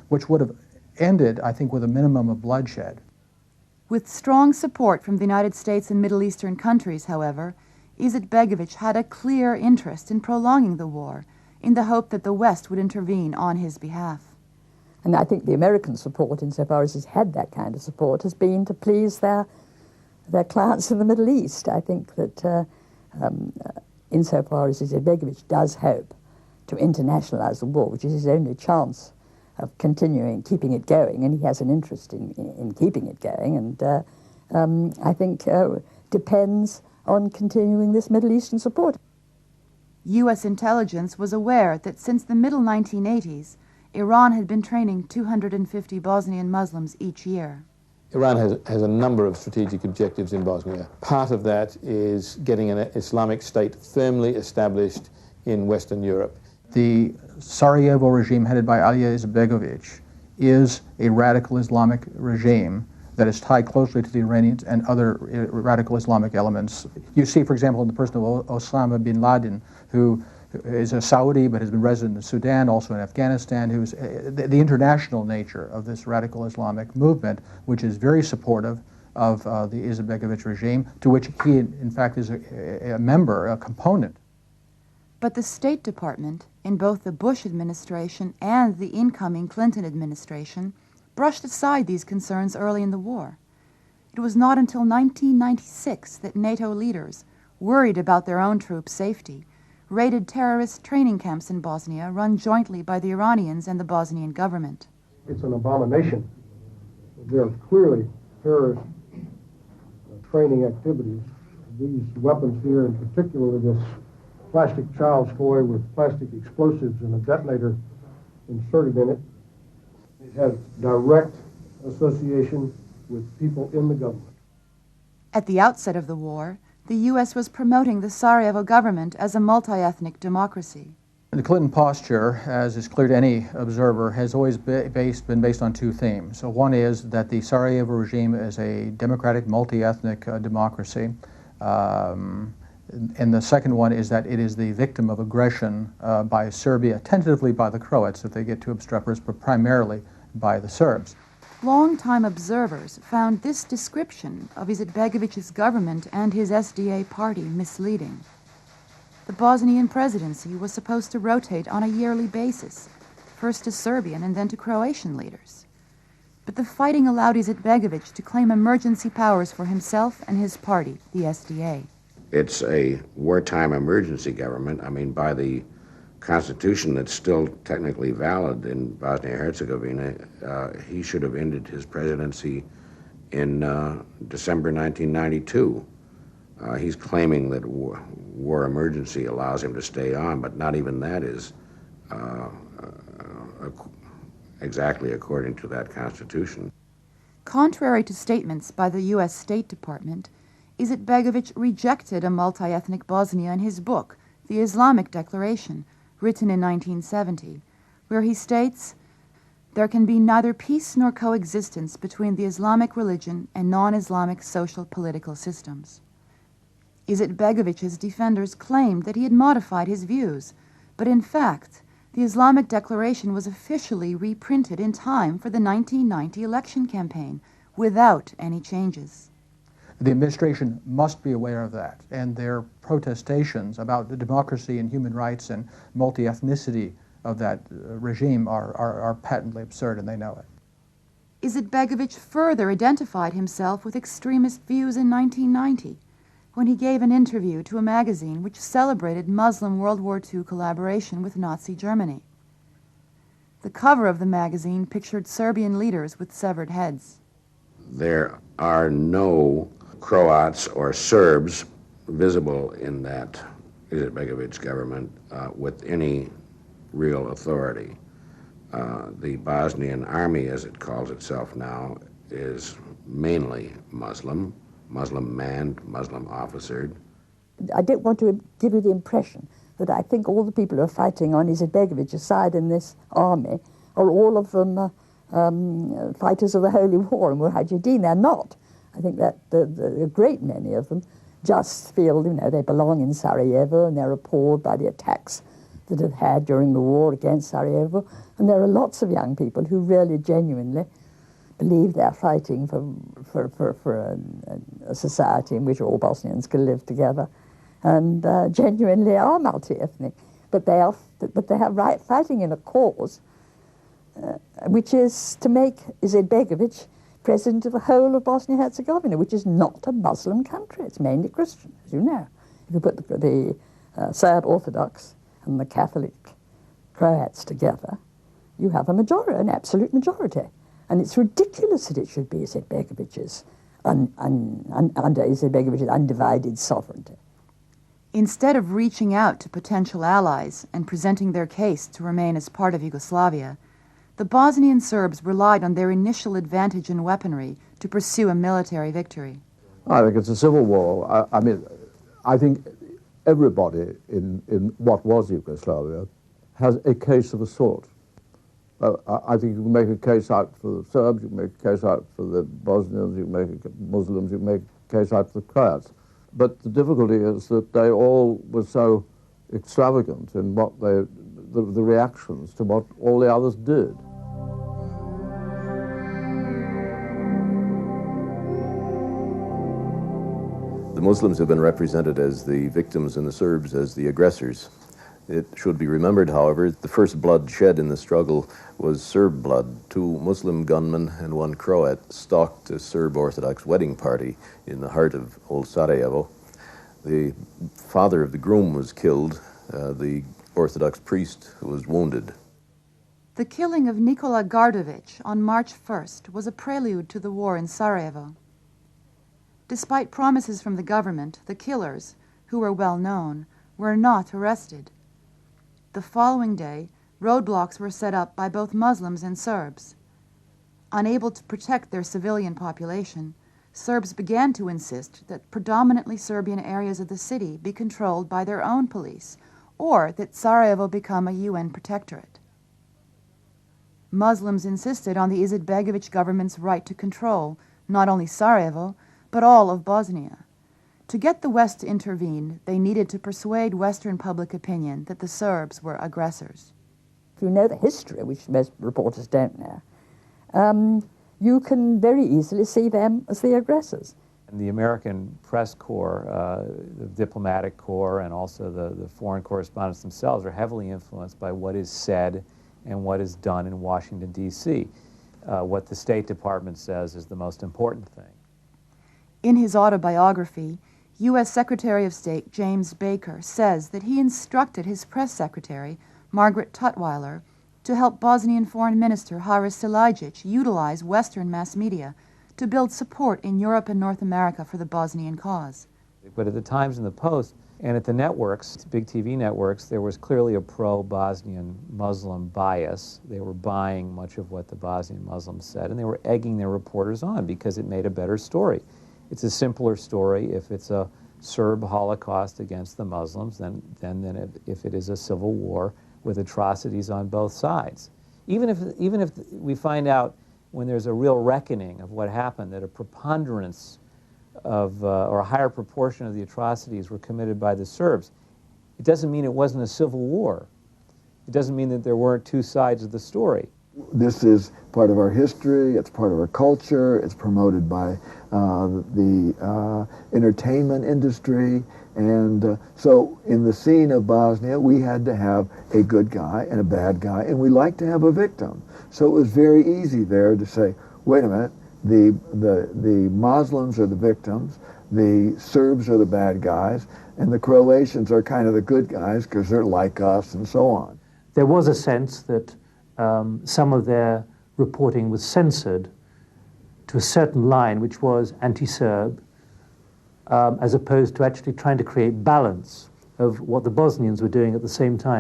which would have ended, I think, with a minimum of bloodshed. With strong support from the United States and Middle Eastern countries, however, Izetbegovic had a clear interest in prolonging the war, in the hope that the West would intervene on his behalf. And I think the American support, insofar as he's had that kind of support, has been to please their clients in the Middle East. I think that insofar as Izetbegovic does hope to internationalize the war, which is his only chance of keeping it going, and he has an interest in keeping it going, and I think depends on continuing this Middle Eastern support. U.S. intelligence was aware that since the middle 1980s, Iran had been training 250 Bosnian Muslims each year. Iran has a number of strategic objectives in Bosnia. Part of that is getting an Islamic state firmly established in Western Europe. The Sarajevo regime headed by Alija Izetbegovic is a radical Islamic regime that is tied closely to the Iranians and other radical Islamic elements. You see, for example, in the person of Osama bin Laden, who is a Saudi but has been resident in Sudan, also in Afghanistan, who's the international nature of this radical Islamic movement, which is very supportive of the Izetbegovic regime, to which he, in fact, is a member, a component. But the State Department, in both the Bush administration and the incoming Clinton administration, brushed aside these concerns early in the war. It was not until 1996 that NATO leaders, worried about their own troops' safety, raided terrorist training camps in Bosnia run jointly by the Iranians and the Bosnian government. It's an abomination. There are clearly terrorist training activities. These weapons here, in particular this plastic child's toy with plastic explosives and a detonator inserted in it, it has direct association with people in the government. At the outset of the war, the U.S. was promoting the Sarajevo government as a multi-ethnic democracy. The Clinton posture, as is clear to any observer, has always been based on two themes. So one is that the Sarajevo regime is a democratic, multi-ethnic democracy. And the second one is that it is the victim of aggression by Serbia, tentatively by the Croats if they get too obstreperous, but primarily by the Serbs. Longtime observers found this description of Izetbegovic's government and his SDA party misleading. The Bosnian presidency was supposed to rotate on a yearly basis, first to Serbian and then to Croatian leaders. But the fighting allowed Izetbegovic to claim emergency powers for himself and his party, the SDA. It's a wartime emergency government. I mean, by the constitution that's still technically valid in Bosnia-Herzegovina, he should have ended his presidency in December 1992. He's claiming that war emergency allows him to stay on, but not even that is exactly according to that constitution. Contrary to statements by the U.S. State Department, Izetbegovic rejected a multi-ethnic Bosnia in his book, The Islamic Declaration, written in 1970, where he states, "There can be neither peace nor coexistence between the Islamic religion and non-Islamic social political systems." Izetbegovic's defenders claimed that he had modified his views, but in fact, the Islamic Declaration was officially reprinted in time for the 1990 election campaign, without any changes. The administration must be aware of that, and their protestations about the democracy and human rights and multi-ethnicity of that regime are patently absurd, and they know it. Izetbegovic further identified himself with extremist views in 1990, when he gave an interview to a magazine which celebrated Muslim World War II collaboration with Nazi Germany. The cover of the magazine pictured Serbian leaders with severed heads. There are no Croats or Serbs visible in that Izetbegovic government with any real authority. The Bosnian army, as it calls itself now, is mainly Muslim, Muslim manned, Muslim officered. I don't want to give you the impression that I think all the people who are fighting on Izetbegovic's side in this army are all of them fighters of the Holy War and Mujahideen. They're not. I think that a great many of them just feel, they belong in Sarajevo and they're appalled by the attacks that it had during the war against Sarajevo. And there are lots of young people who really genuinely believe they're fighting for a society in which all Bosnians can live together, and genuinely are multi-ethnic. But they are fighting in a cause which is to make Izetbegovic president of the whole of Bosnia-Herzegovina, which is not a Muslim country. It's mainly Christian, as you know. If you put the Serb Orthodox and the Catholic Croats together, you have a majority, an absolute majority. And it's ridiculous that it should be Izetbegovic's, under Izetbegovic's undivided sovereignty. Instead of reaching out to potential allies and presenting their case to remain as part of Yugoslavia, the Bosnian Serbs relied on their initial advantage in weaponry to pursue a military victory. I think it's a civil war. I mean, I think everybody in what was Yugoslavia has a case of a sort. I think you can make a case out for the Serbs, you can make a case out for the Bosnians, you can make a Muslims, you can make a case out for the Croats. But the difficulty is that they all were so extravagant in what the reactions to what all the others did. The Muslims have been represented as the victims and the Serbs as the aggressors. It should be remembered, however, the first blood shed in the struggle was Serb blood. 2 Muslim gunmen and 1 Croat stalked a Serb Orthodox wedding party in the heart of old Sarajevo. The father of the groom was killed. The Orthodox priest was wounded. The killing of Nikola Gardovic on March 1st was a prelude to the war in Sarajevo. Despite promises from the government, the killers, who were well known, were not arrested. The following day, roadblocks were set up by both Muslims and Serbs. Unable to protect their civilian population, Serbs began to insist that predominantly Serbian areas of the city be controlled by their own police, or that Sarajevo become a UN protectorate. Muslims insisted on the Izetbegovic government's right to control not only Sarajevo, but all of Bosnia. To get the West to intervene, they needed to persuade Western public opinion that the Serbs were aggressors. If you know the history, which most reporters don't know, you can very easily see them as the aggressors. And the American press corps, the diplomatic corps, and also the foreign correspondents themselves are heavily influenced by what is said and what is done in Washington, D.C. What the State Department says is the most important thing. In his autobiography, U.S. Secretary of State James Baker says that he instructed his press secretary, Margaret Tutwiler, to help Bosnian Foreign Minister Haris Silajdžić utilize Western mass media to build support in Europe and North America for the Bosnian cause. But at the Times and the Post, and at the networks, big TV networks, there was clearly a pro-Bosnian Muslim bias. They were buying much of what the Bosnian Muslims said, and they were egging their reporters on because it made a better story. It's a simpler story if it's a Serb Holocaust against the Muslims than if it is a civil war with atrocities on both sides. Even if we find out when there's a real reckoning of what happened, that a preponderance of, or a higher proportion of the atrocities were committed by the Serbs, it doesn't mean it wasn't a civil war. It doesn't mean that there weren't two sides of the story. This is part of our history, it's part of our culture, it's promoted by the entertainment industry, and so in the scene of Bosnia we had to have a good guy and a bad guy, and we like to have a victim. So it was very easy there to say, wait a minute, the Muslims are the victims, the Serbs are the bad guys, and the Croatians are kind of the good guys because they're like us and so on. There was a sense that some of their reporting was censored to a certain line which was anti-Serb, as opposed to actually trying to create balance of what the Bosnians were doing at the same time.